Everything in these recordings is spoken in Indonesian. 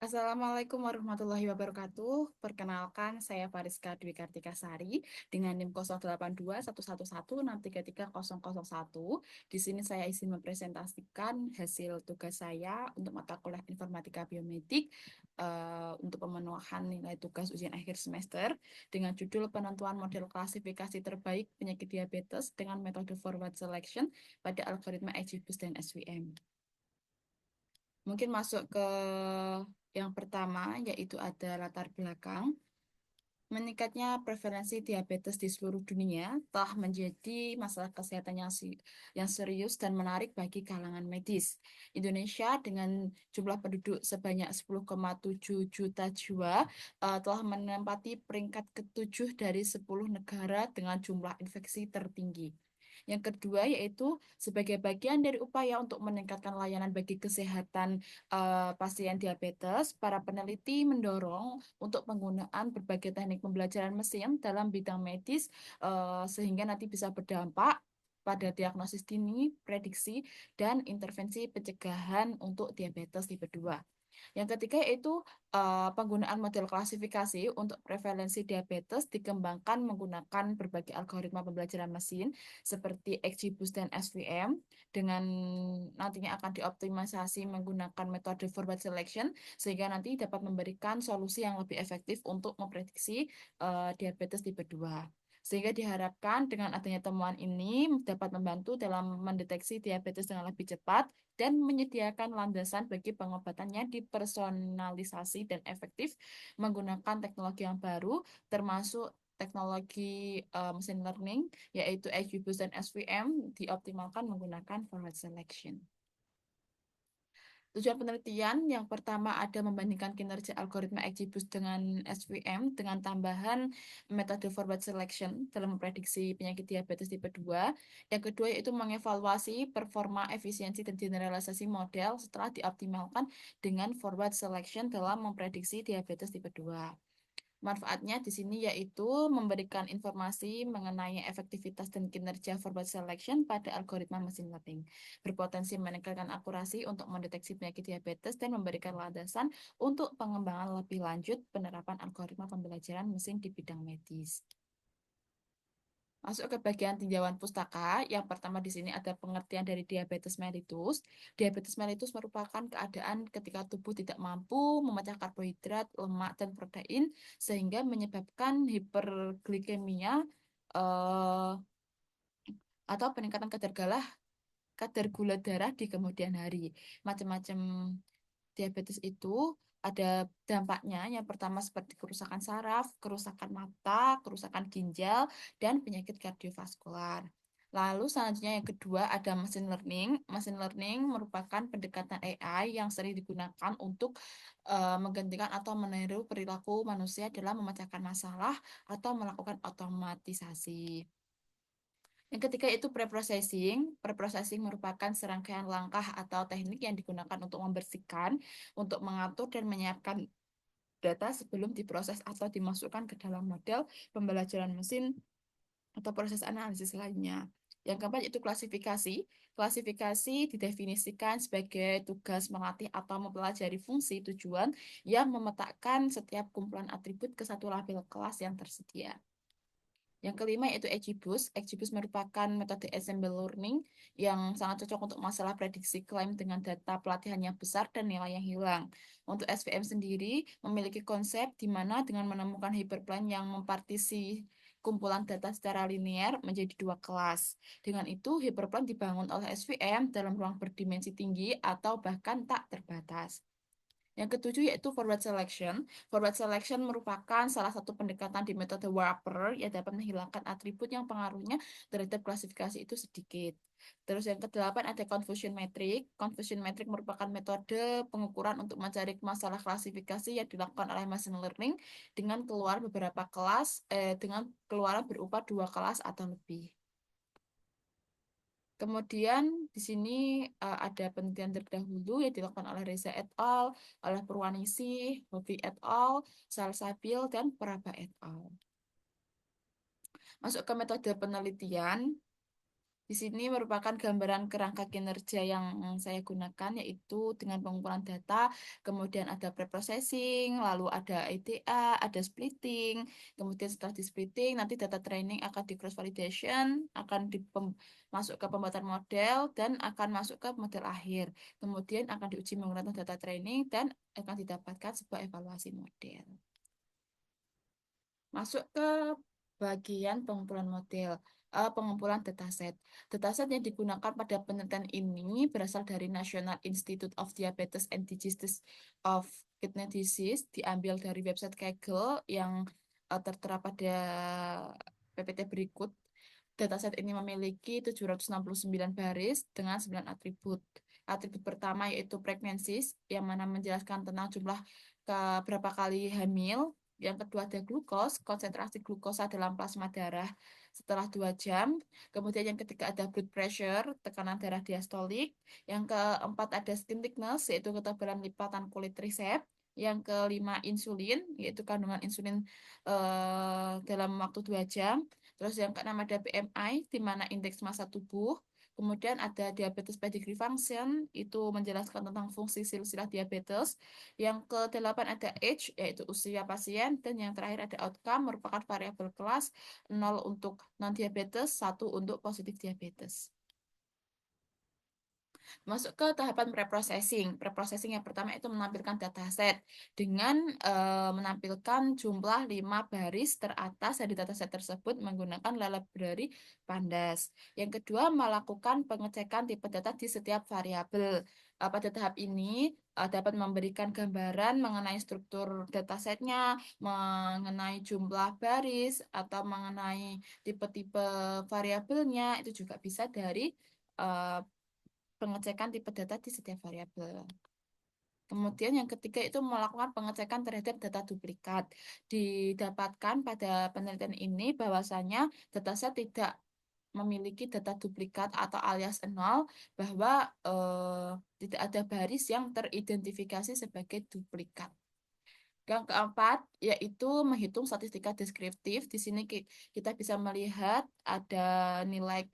Assalamualaikum warahmatullahi wabarakatuh. Perkenalkan, saya Fariska Dwi Kartika Sari dengan NIM 082111633001. Di sini saya izin mempresentasikan hasil tugas saya untuk mata kuliah Informatika Biomedik untuk pemenuhan nilai tugas ujian akhir semester dengan judul penentuan model klasifikasi terbaik penyakit diabetes dengan metode forward selection pada algoritma XGBoost dan SVM. Mungkin masuk ke yang pertama, yaitu ada latar belakang. Meningkatnya prevalensi diabetes di seluruh dunia telah menjadi masalah kesehatan yang serius dan menarik bagi kalangan medis. Indonesia dengan jumlah penduduk sebanyak 10,7 juta jiwa telah menempati peringkat ketujuh dari 10 negara dengan jumlah infeksi tertinggi. Yang kedua yaitu sebagai bagian dari upaya untuk meningkatkan layanan bagi kesehatan pasien diabetes, para peneliti mendorong untuk penggunaan berbagai teknik pembelajaran mesin dalam bidang medis sehingga nanti bisa berdampak pada diagnosis dini, prediksi, dan intervensi pencegahan untuk diabetes tipe 2. Yang ketiga yaitu penggunaan model klasifikasi untuk prevalensi diabetes dikembangkan menggunakan berbagai algoritma pembelajaran mesin seperti XGBoost dan SVM dengan nantinya akan dioptimalisasi menggunakan metode forward selection sehingga nanti dapat memberikan solusi yang lebih efektif untuk memprediksi diabetes tipe 2. Sehingga diharapkan dengan adanya temuan ini dapat membantu dalam mendeteksi diabetes dengan lebih cepat dan menyediakan landasan bagi pengobatannya dipersonalisasi dan efektif menggunakan teknologi yang baru, termasuk teknologi machine learning, yaitu XGBoost dan SVM, dioptimalkan menggunakan forward selection. Tujuan penelitian yang pertama ada membandingkan kinerja algoritma XGBoost dengan SVM dengan tambahan metode forward selection dalam memprediksi penyakit diabetes tipe 2. Yang kedua yaitu mengevaluasi performa, efisiensi, dan generalisasi model setelah dioptimalkan dengan forward selection dalam memprediksi diabetes tipe 2. Manfaatnya di sini yaitu memberikan informasi mengenai efektivitas dan kinerja forward selection pada algoritma machine learning, berpotensi meningkatkan akurasi untuk mendeteksi penyakit diabetes dan memberikan landasan untuk pengembangan lebih lanjut penerapan algoritma pembelajaran mesin di bidang medis. Masuk ke bagian tinjauan pustaka. Yang pertama di sini ada pengertian dari diabetes mellitus. Diabetes mellitus merupakan keadaan ketika tubuh tidak mampu memecah karbohidrat, lemak, dan protein sehingga menyebabkan hiperglikemia eh, atau peningkatan kadar gula darah di kemudian hari. Macam-macam diabetes itu ada dampaknya. Yang pertama seperti kerusakan saraf, kerusakan mata, kerusakan ginjal, dan penyakit kardiovaskular. Lalu selanjutnya yang kedua ada machine learning. Machine learning merupakan pendekatan AI yang sering digunakan untuk menggantikan atau meniru perilaku manusia dalam memecahkan masalah atau melakukan otomatisasi. Yang ketiga itu preprocessing. Preprocessing merupakan serangkaian langkah atau teknik yang digunakan untuk membersihkan, untuk mengatur dan menyiapkan data sebelum diproses atau dimasukkan ke dalam model pembelajaran mesin atau proses analisis lainnya. Yang keempat itu klasifikasi. Klasifikasi didefinisikan sebagai tugas melatih atau mempelajari fungsi tujuan yang memetakan setiap kumpulan atribut ke satu label kelas yang tersedia. Yang kelima yaitu XGBoost. XGBoost merupakan metode ensemble learning yang sangat cocok untuk masalah prediksi klaim dengan data pelatihan yang besar dan nilai yang hilang. Untuk SVM sendiri memiliki konsep di mana dengan menemukan hyperplane yang mempartisi kumpulan data secara linear menjadi dua kelas. Dengan itu, hyperplane dibangun oleh SVM dalam ruang berdimensi tinggi atau bahkan tak terbatas. Yang ketujuh yaitu forward selection. Forward selection merupakan salah satu pendekatan di metode Warper yang dapat menghilangkan atribut yang pengaruhnya terhadap klasifikasi itu sedikit. Terus yang kedelapan ada confusion metric. Confusion metric merupakan metode pengukuran untuk mencari masalah klasifikasi yang dilakukan oleh machine learning dengan dengan keluaran berupa dua kelas atau lebih. Kemudian di sini ada penelitian terdahulu yang dilakukan oleh Reza et al., oleh Purwanisi, Hovi et al., Salsabil, dan Praba et al. Masuk ke metode penelitian. Di sini merupakan gambaran kerangka kinerja yang saya gunakan, yaitu dengan pengumpulan data, kemudian ada preprocessing, lalu ada ETA, ada splitting, kemudian setelah di splitting, nanti data training akan di cross validation, akan masuk ke pembuatan model, dan akan masuk ke model akhir. Kemudian akan diuji menggunakan data training, dan akan didapatkan sebuah evaluasi model. Masuk ke bagian pengumpulan model, pengumpulan dataset. Dataset yang digunakan pada penelitian ini berasal dari National Institute of Diabetes and Diseases of Kidney Disease, diambil dari website Kaggle yang tertera pada PPT berikut. Dataset ini memiliki 769 baris dengan 9 atribut. Atribut pertama yaitu pregnancies, yang mana menjelaskan tentang jumlah berapa kali hamil. Yang kedua ada glukos, konsentrasi glukosa dalam plasma darah setelah 2 jam. Kemudian yang ketiga ada blood pressure, tekanan darah diastolik. Yang keempat ada skin thickness, yaitu ketebalan lipatan kulit tricep. Yang kelima insulin, yaitu kandungan insulin dalam waktu 2 jam. Terus yang keenam ada BMI, di mana indeks massa tubuh. Kemudian ada diabetes pedigree function, itu menjelaskan tentang fungsi silsilah diabetes. Yang kedelapan ada age, yaitu usia pasien. Dan yang terakhir ada outcome, merupakan variabel kelas 0 untuk non-diabetes, 1 untuk positif diabetes. Masuk ke tahapan preprocessing. Preprocessing yang pertama itu menampilkan dataset dengan menampilkan jumlah 5 baris teratas dari dataset tersebut menggunakan library Pandas. Yang kedua, melakukan pengecekan tipe data di setiap variabel. Pada tahap ini dapat memberikan gambaran mengenai struktur datasetnya, mengenai jumlah baris, atau mengenai tipe-tipe variabelnya. Itu juga bisa dari eh, pengecekan tipe data di setiap variabel. Kemudian yang ketiga itu melakukan pengecekan terhadap data duplikat. Didapatkan pada penelitian ini bahwasanya dataset tidak memiliki data duplikat atau alias nol, bahwa tidak ada baris yang teridentifikasi sebagai duplikat. Yang keempat yaitu menghitung statistika deskriptif. Di sini kita bisa melihat ada nilai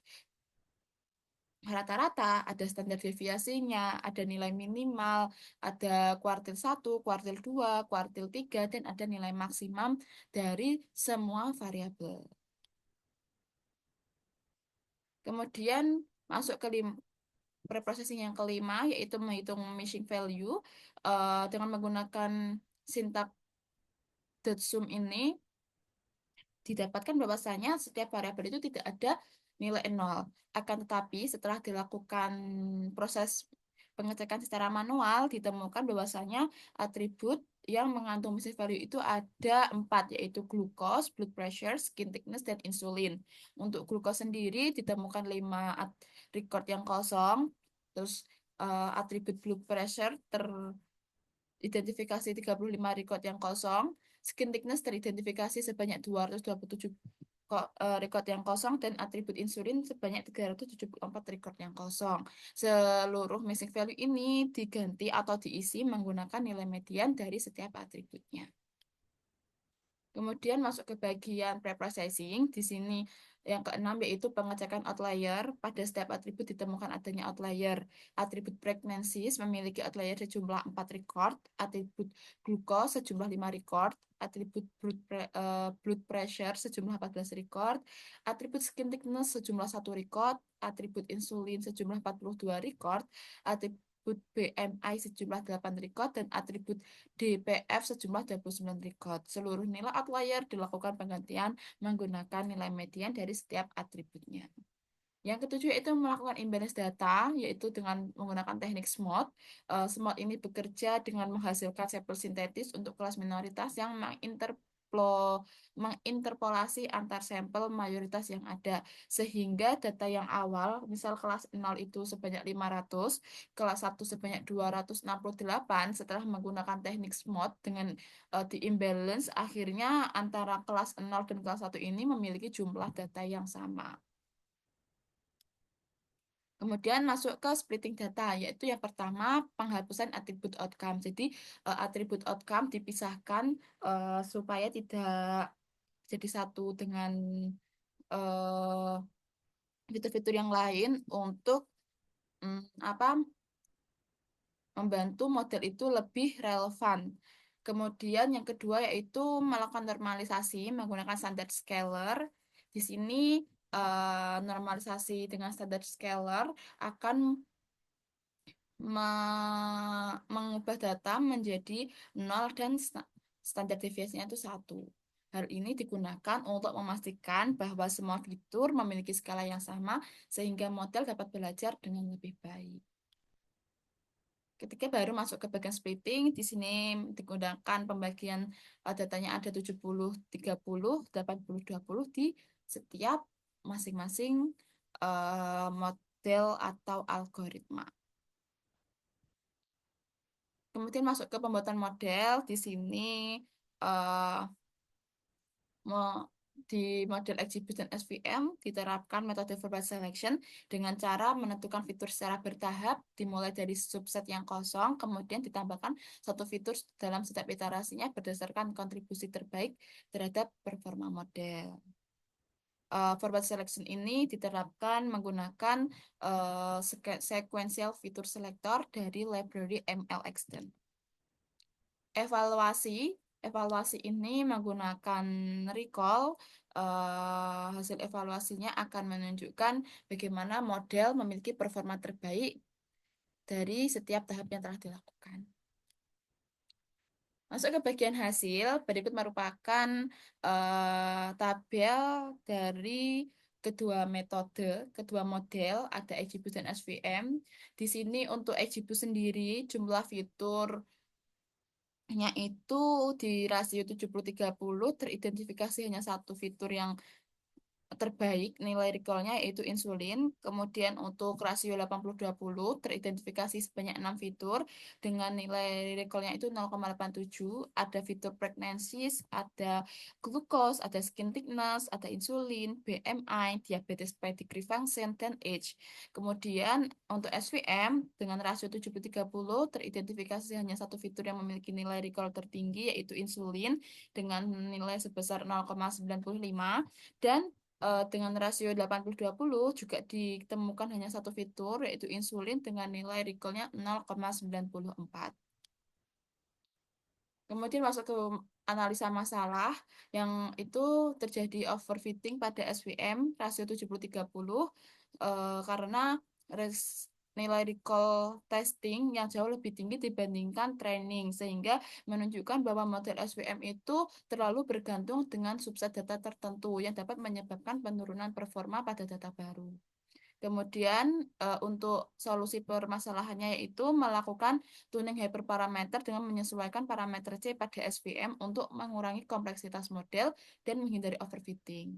rata-rata, ada standar deviasinya, ada nilai minimal, ada kuartil 1, kuartil 2, kuartil 3, dan ada nilai maksimum dari semua variabel. Kemudian masuk ke preprocessing yang kelima, yaitu menghitung meshing value dengan menggunakan sintak .sum ini. Didapatkan bahwasanya setiap variabel itu tidak ada nilai nol. Akan tetapi setelah dilakukan proses pengecekan secara manual, ditemukan bahwasanya atribut yang mengandung missing value itu ada 4, yaitu glukos, blood pressure, skin thickness, dan insulin. Untuk glukos sendiri ditemukan 5 record yang kosong, terus atribut blood pressure teridentifikasi 35 record yang kosong, skin thickness teridentifikasi sebanyak 227 record yang kosong, dan atribut insulin sebanyak 374 record yang kosong. Seluruh missing value ini diganti atau diisi menggunakan nilai median dari setiap atributnya. Kemudian masuk ke bagian preprocessing. Di sini yang keenam yaitu pengecekan outlier. Pada setiap atribut ditemukan adanya outlier. Atribut pregnancies memiliki outlier sejumlah 4 record, atribut glucose sejumlah 5 record, atribut blood pressure sejumlah 14 record, atribut skin thickness sejumlah 1 record, atribut insulin sejumlah 42 record, atribut BMI sejumlah 8 record, dan atribut DPF sejumlah 29 record. Seluruh nilai outlier dilakukan penggantian menggunakan nilai median dari setiap atributnya. Yang ketujuh itu melakukan imbalance data, yaitu dengan menggunakan teknik SMOD. SMOD ini bekerja dengan menghasilkan sampel sintetis untuk kelas minoritas yang menginterpolasi antar sampel mayoritas yang ada. Sehingga data yang awal, misal kelas 0 itu sebanyak 500, kelas 1 sebanyak 268, setelah menggunakan teknik SMOD dengan di-imbalance, akhirnya antara kelas 0 dan kelas 1 ini memiliki jumlah data yang sama. Kemudian masuk ke splitting data, yaitu yang pertama penghapusan atribut outcome. Jadi atribut outcome dipisahkan supaya tidak jadi satu dengan eh, fitur-fitur yang lain untuk apa membantu model itu lebih relevan. Kemudian yang kedua yaitu melakukan normalisasi menggunakan standar scalar. Di sini normalisasi dengan standar scalar akan mengubah data menjadi nol dan standar deviasinya itu satu. Hal ini digunakan untuk memastikan bahwa semua fitur memiliki skala yang sama sehingga model dapat belajar dengan lebih baik. Ketika baru masuk ke bagian splitting, di sini digunakan pembagian datanya ada 70-30, 80-20 di setiap masing-masing model atau algoritma. Kemudian masuk ke pembuatan model, di sini eh, di model XGBoost dan SVM diterapkan metode verbal selection dengan cara menentukan fitur secara bertahap, dimulai dari subset yang kosong, kemudian ditambahkan satu fitur dalam setiap iterasinya berdasarkan kontribusi terbaik terhadap performa model. Verbal selection ini diterapkan menggunakan sequential fitur selector dari library MLXten. Evaluasi, evaluasi ini menggunakan recall. Hasil evaluasinya akan menunjukkan bagaimana model memiliki performa terbaik dari setiap tahap yang telah dilakukan. Masuk ke bagian hasil, berikut merupakan tabel dari kedua metode, kedua model, ada XGBoost dan SVM. Di sini untuk XGBoost sendiri, jumlah fitur nya itu di rasio 70-30 teridentifikasi hanya satu fitur yang terbaik nilai recall-nya yaitu insulin. Kemudian untuk rasio 80-20 teridentifikasi sebanyak 6 fitur dengan nilai recall-nya itu 0,87. Ada fitur pregnancy, ada glucose, ada skin thickness, ada insulin, BMI, diabetes pedigree function, dan age. Kemudian untuk SVM dengan rasio 70-30 teridentifikasi hanya satu fitur yang memiliki nilai recall tertinggi yaitu insulin dengan nilai sebesar 0,95 dan dengan rasio 80-20 juga ditemukan hanya satu fitur yaitu insulin dengan nilai recall-nya 0,94. Kemudian masuk ke analisa masalah yang itu terjadi overfitting pada SVM rasio 70-30 karena nilai recall testing yang jauh lebih tinggi dibandingkan training sehingga menunjukkan bahwa model SVM itu terlalu bergantung dengan subset data tertentu yang dapat menyebabkan penurunan performa pada data baru. Kemudian untuk solusi permasalahannya yaitu melakukan tuning hyperparameter dengan menyesuaikan parameter C pada SVM untuk mengurangi kompleksitas model dan menghindari overfitting.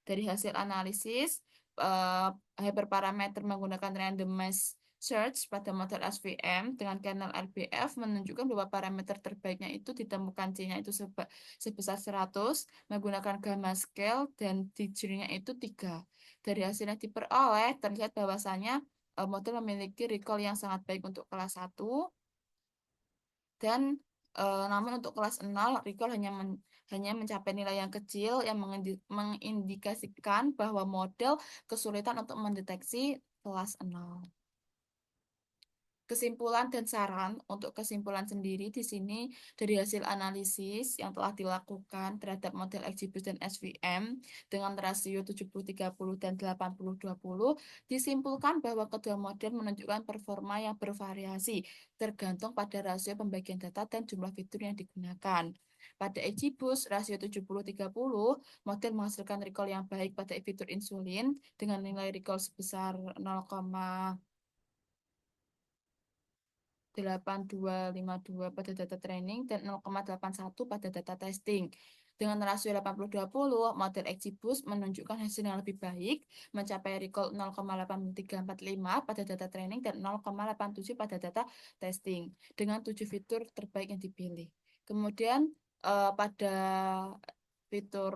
Dari hasil analisis, eh, hyperparameter menggunakan randomized search pada model SVM dengan kernel RBF menunjukkan bahwa parameter terbaiknya itu ditemukan C-nya itu sebesar 100 menggunakan gamma scale dan degree-nya itu 3. Dari hasil yang diperoleh, terlihat bahwasannya model memiliki recall yang sangat baik untuk kelas 1 dan namun untuk kelas 0 recall hanya mencapai nilai yang kecil yang mengindikasikan bahwa model kesulitan untuk mendeteksi kelas 0. Kesimpulan dan saran untuk kesimpulan sendiri di sini dari hasil analisis yang telah dilakukan terhadap model XGBoost dan SVM dengan rasio 70-30 dan 80-20 disimpulkan bahwa kedua model menunjukkan performa yang bervariasi tergantung pada rasio pembagian data dan jumlah fitur yang digunakan. Pada XGBoost rasio 70-30 model menghasilkan recall yang baik pada fitur insulin dengan nilai recall sebesar 0,8252 pada data training dan 0,81 pada data testing. Dengan rasio 80-20, model XGBoost menunjukkan hasil yang lebih baik, mencapai recall 0,8345 pada data training dan 0,87 pada data testing, dengan 7 fitur terbaik yang dipilih. Kemudian pada fitur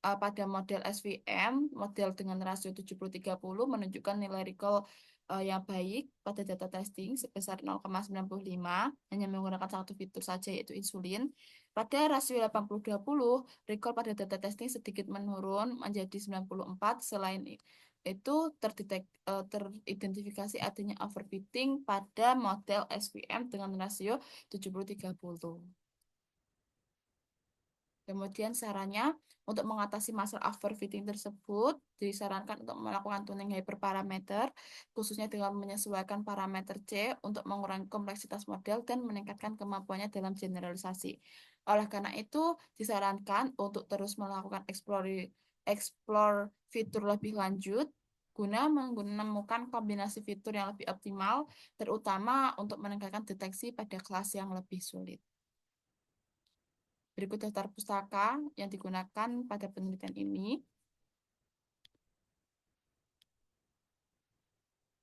pada model SVM, model dengan rasio 70-30 menunjukkan nilai recall yang baik pada data testing sebesar 0,95, hanya menggunakan satu fitur saja yaitu insulin. Pada rasio 80-20, recall pada data testing sedikit menurun menjadi 94, itu teridentifikasi adanya overfitting pada model SVM dengan rasio 70-30. Kemudian sarannya untuk mengatasi masalah overfitting tersebut disarankan untuk melakukan tuning hyperparameter khususnya dengan menyesuaikan parameter C untuk mengurangi kompleksitas model dan meningkatkan kemampuannya dalam generalisasi. Oleh karena itu disarankan untuk terus melakukan explore fitur lebih lanjut guna menemukan kombinasi fitur yang lebih optimal terutama untuk meningkatkan deteksi pada kelas yang lebih sulit. Berikut daftar pustaka yang digunakan pada penelitian ini.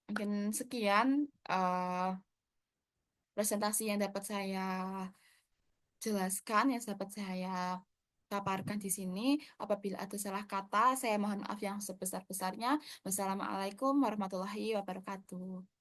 Mungkin sekian presentasi yang dapat saya jelaskan, yang dapat saya paparkan di sini. Apabila ada salah kata, saya mohon maaf yang sebesar-besarnya. Wassalamualaikum warahmatullahi wabarakatuh.